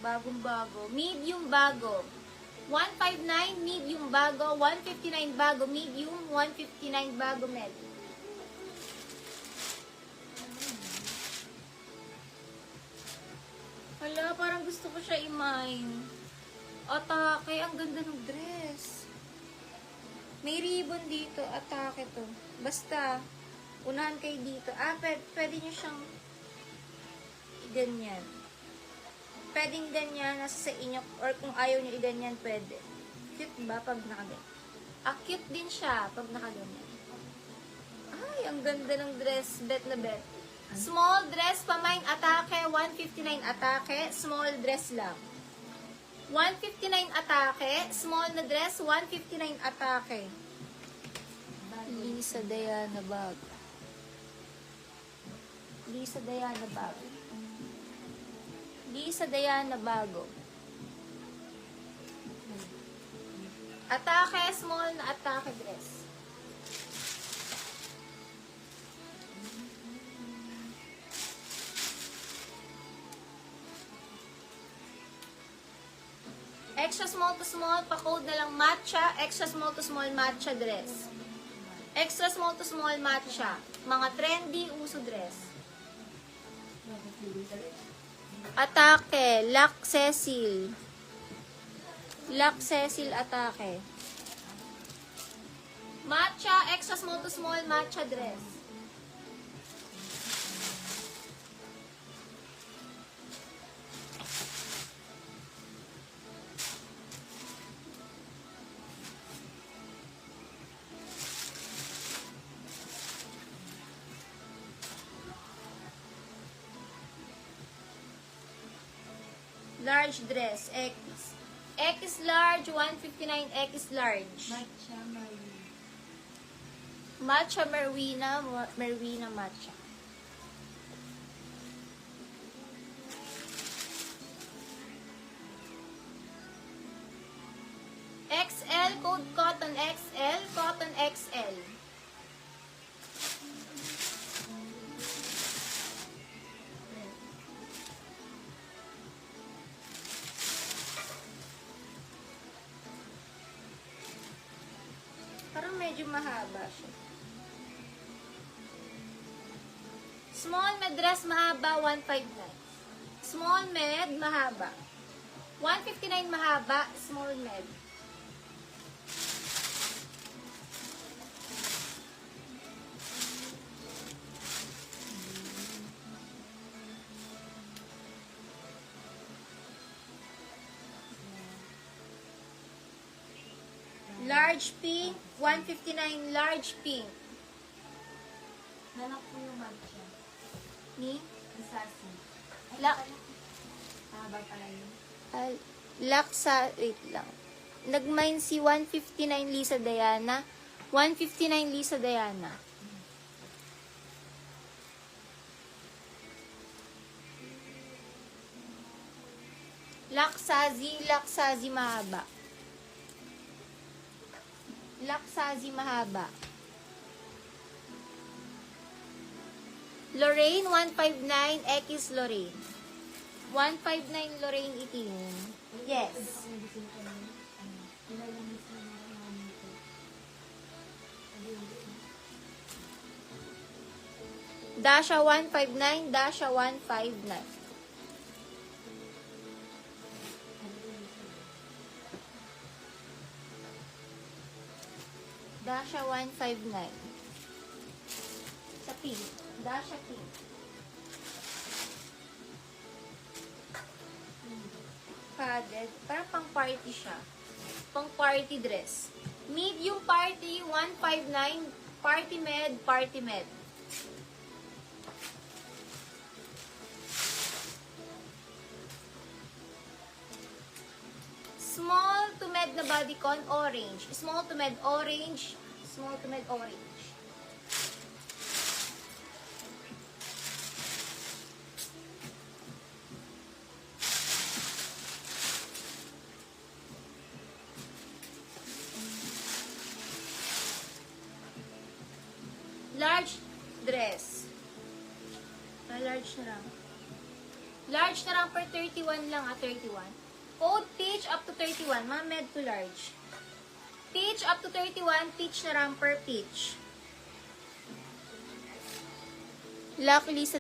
bagong-bago. Medium bago. 159 medium bago, 159 bago medium, 159 bago med. Hala, parang gusto ko siya i-mine. Atake, ang ganda ng dress. May ribbon dito, atake to. Basta, unahan kayo dito. Pwede nyo siyang ganyan. Pwedeng ganyan, nasa sa inyo, or kung ayaw nyo i-ganyan, pwede. Cute ba pag nakaganyan? Cute din siya pag nakaganyan. Ay, ang ganda ng dress. Bet na bet. Small dress, pamain atake, 159 atake, small dress lang. 159 atake, small na dress, 159 atake. Lisa Diana bag. Lisa Diana bag. Lisa Diana bago. Atake, small na atake dress. Extra small to small, pa-code na lang matcha. Extra small to small matcha dress. Extra small to small matcha. Mga trendy, uso dress. Atake, Lac Cecil. Lac Cecil atake. Matcha, extra small to small matcha dress. Large dress, X. X large, 159 X large. Matcha Marina. Matcha Merwina, Merwina matcha. XL, code cotton XL, cotton XL. Parang medyo mahaba siya. Small med dress mahaba, 159. Small med mahaba. 159 mahaba, small med. Large pink, 159 large pink. Nanak po yung matcha. Ni? Asasi. Habang pala yun. Laksa, wait lang. Nag-mine si 159 Lisa Diana. 159 Lisa Diana. Laksazi mahaba. Laksazi mahaba. Lorraine, 159 X Lorraine. 159 Lorraine itim. Yes. Dasha 159, Dasha 159. Dasha 159. Sa pink. Dasha pink. Padded. Parang pang party siya. Pang party dress. Medium party, 159. Party med, party med. Small to med na bodycon, orange. Small to med, orange. Small to med, orange. Large dress. Large na lang. Large na romper, 31 lang 31. Code peach up to 31. Mga med to large. Peach up to 31. Peach na romper, peach. Luckily sa